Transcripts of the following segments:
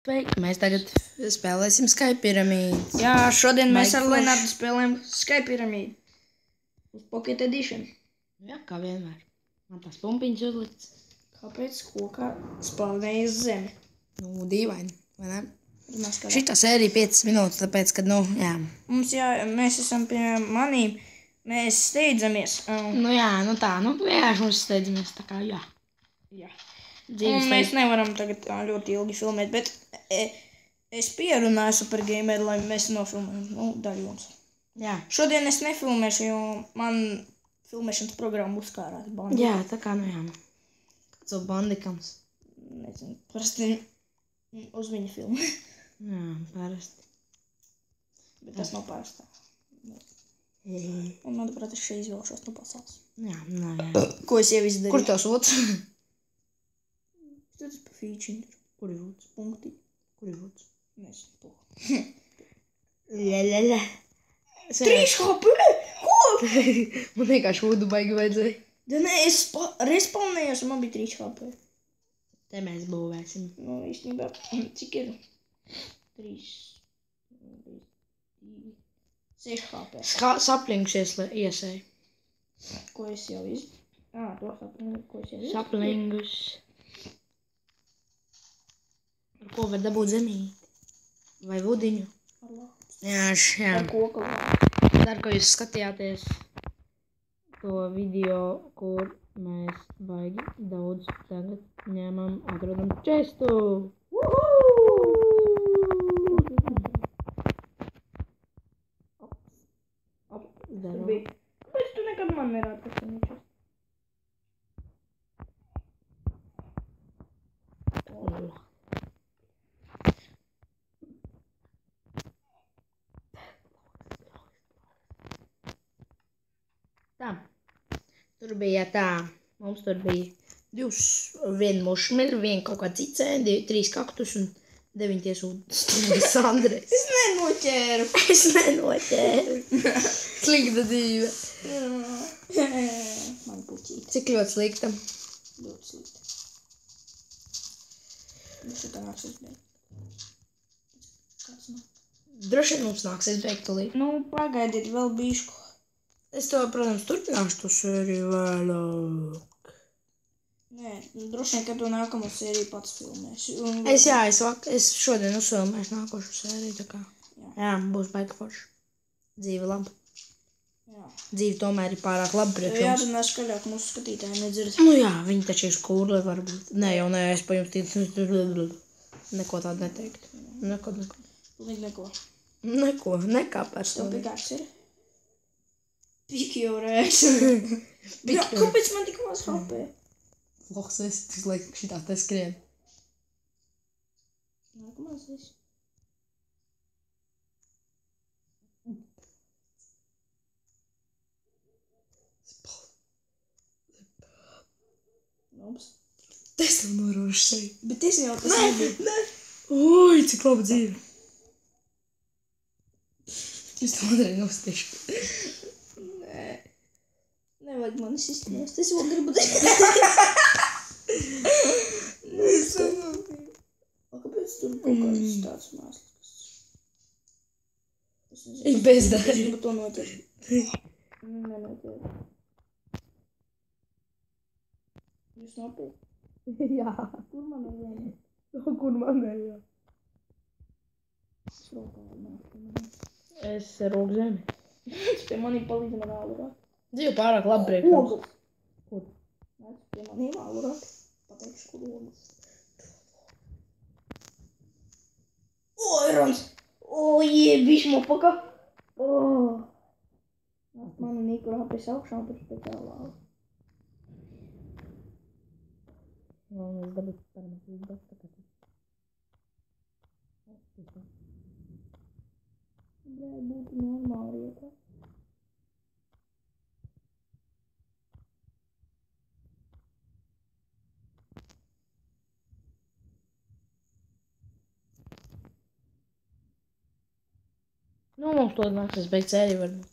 Sveiki, mēs tagad spēlēsim Sky piramīdas. Jā, šodien mēs ar Baigi Lenārdu spēlējam Sky piramīdu. Uz Pocket Edition. Jā, kā vienmēr. Man tās pumpiņas uzlikts. Kāpēc kokā spēlējies zemi? Nu, dīvaini, vai ne? Šī... Šitā sērija 5 minūtes, tāpēc, kad, jā. Mēs esam pie manīm, mēs steidzamies. Nu jā, vienkārši mums steidzamies, tā kā jā. Jā. Un mēs nevaram tagad ļoti ilgi filmēt, bet es pierunāju Supergameru, lai mēs nofilmējam, daļu jums. Jā. Šodien es nefilmēšu, jo man filmēšanas programma uzkārās bandikams. Jā, tā kā, jā. Kāds jau bandikams? Nezinu, parasti uz viņa filmu. Jā, parasti. Bet tas nav parastā. Un, manuprāt, es šeit izvēlšos no pasaules. Jā, jā. Ko es jau izdarīju? Kur tās otrs? Tas pa featuring. Kur ir otrs? Punkti. Kur ir otrs? Nezinu, po. Lelele. 3 HP? Ko? Man vienkārši vodu baigi vajadzēja. Da nē, es respawnējos un man bija 3 HP. Te mēs būvēsim. Nu, īstenībā, cik ir? 3, 6 HP. Saplingus iesēju. Ko es jau izdarīju? To saplingu, ko es jau izdarīju? Saplingus. Ar ko var dabūt zemīti? Vai vudiņu? Ar lāpus. Jā, Ar koku. Ceru, ka jūs skatījāties to video, kur mēs baigi daudz tagad ņemam, atrodam čestu. Kāpēc tu nekad man nerādi, kas tam ir čestu? Tā, tur bija tā, mums tur bija 1 mušmiri, 1 kaut kā cicēni, 3 kaktus un 9 iesūdas Andres. Es nenoķēru. Slikta dzīve. Man puķīte. Cik ļoti slikta? Ļoti slikta. Droši tā nāksies beigt. Kāds nāk? Droši vien mums nāksies beigt tūlīt. Nu, pagaidiet vēl bišku. Es to, protams, turpināšu to sēriju vēlāk. Nē, droši vien, ka tu nākamo sēriju pats filmēsi. Es šodien uzfilmēšu nākošu sēriju, tā kā. Jā, būs baigi forši. Dzīve laba. Jā. Dzīve tomēr ir pārāk laba priekš jums. Jārunā skaļāk, mūsu skatītāji nedzird. Nu jā, viņi taču ir skūrli varbūt. Nē, jau nē, es pa jums tīcu. Neko tādu neteikt. Neko. Neko. Nekā Tev personīgi. pikāks ir? Piki jau rēks. Kāpēc man tik maz HP? Lohs, es tik laikam šitā te skrien. Nākamās viss. Labs. Es tev norūšu seju. Bet es jau tas nebija. Nē. Ui, cik laba dzīve. Es to Andrei nostiešu. Nē. Nevajag manis izsniest. Es vēl gribu teikt. Kāpēc tur kaut kāds tāds māslis? Ir bezdara. Es gribu to noķert. Nenoķert. Jūs nopiet? Jā. Kur man ir viena? Kur man ir, jā. Es rokā nāk. Es roku zemi. Es pie manī palīdzi man ālurāt. Dzīve pārāk labi priekš jums. Ogles. Kur? Nāc pie manīm ālurāt. Pateikšu, kur ogles. O, Irons! O, jebiš mopaka! O! Nāc man un Niku rāpēs augšā un tur speciāli ālu. Mēs dabūt parametru uzbāt tā kā tas. Brē, būtu normāli ietā. Nu, mums to nāksies beigt sēriju varbūt.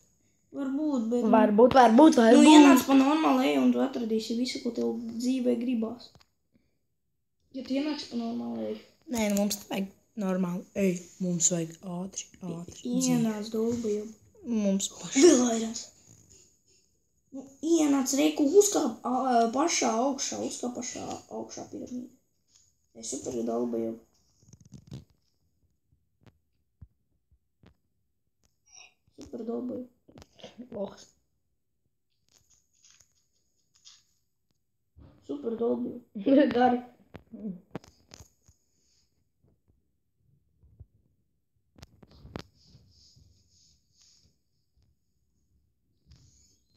Varbūt, bet... Varbūt. Nu, ienāc pa normāli eju un tu atradīsi visu, ko tev dzīvē gribās. Ja tu ienāks pa normāli eju. Nē, nu mums te vajag Normāli. Ej, mums vajag ātri. Ienāc dolbību. Mums paši. Vēl vairāk. Nu, ienāc reiku uzkāp pašā augšā. Uzkāp pašā augšā piramīda. Es super dolbību. Super dolbību. Lohs. Super dolbību. Gari.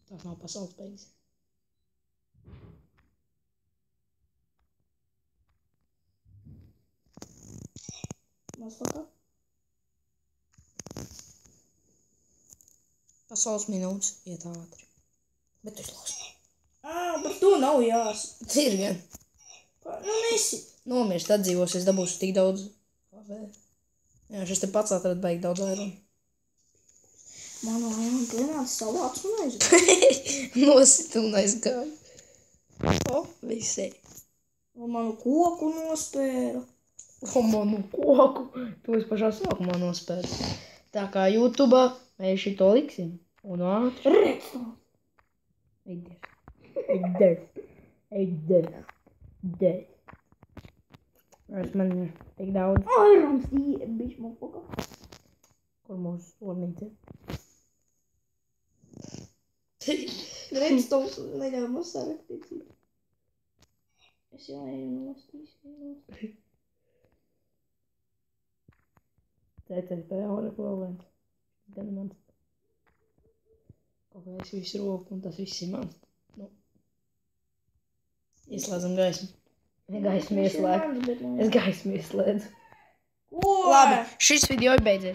Tas nav pasaules beigas. Mazlaka. Pasaules minūtes iet ātri. Bet tu esi Par to nav ir gan. Nu, nesi. Nomirst, atdzīvosies, dabūšu tik daudz. Jā, šis te pats atrad baigi daudz aironu. Manu aironu pienāca savāds un aizgāja. Nosit un aizgāja. O, visai. Un manu koku nospēra. O, manu koku. To es pašā sākumā nospēru. Tā kā YouTube'ā mēs šito liksim. Un ātri. Redstone. Ej, Es man ir tik daudz. Airons dieb, bišķi man poka. Kur mūsu solnīca? Redstone neļauj mums saraktīcīt. Es jau eju nostīs. CCP ora problēmas. Gan mans. Kaut kā es visu roku un tas viss ir mans. Nu. Ieslēdzam gaismu. Gaismu ieslēdzu. Es gaismu ieslēdzu. Ko? Labi, šis video ir beidzies.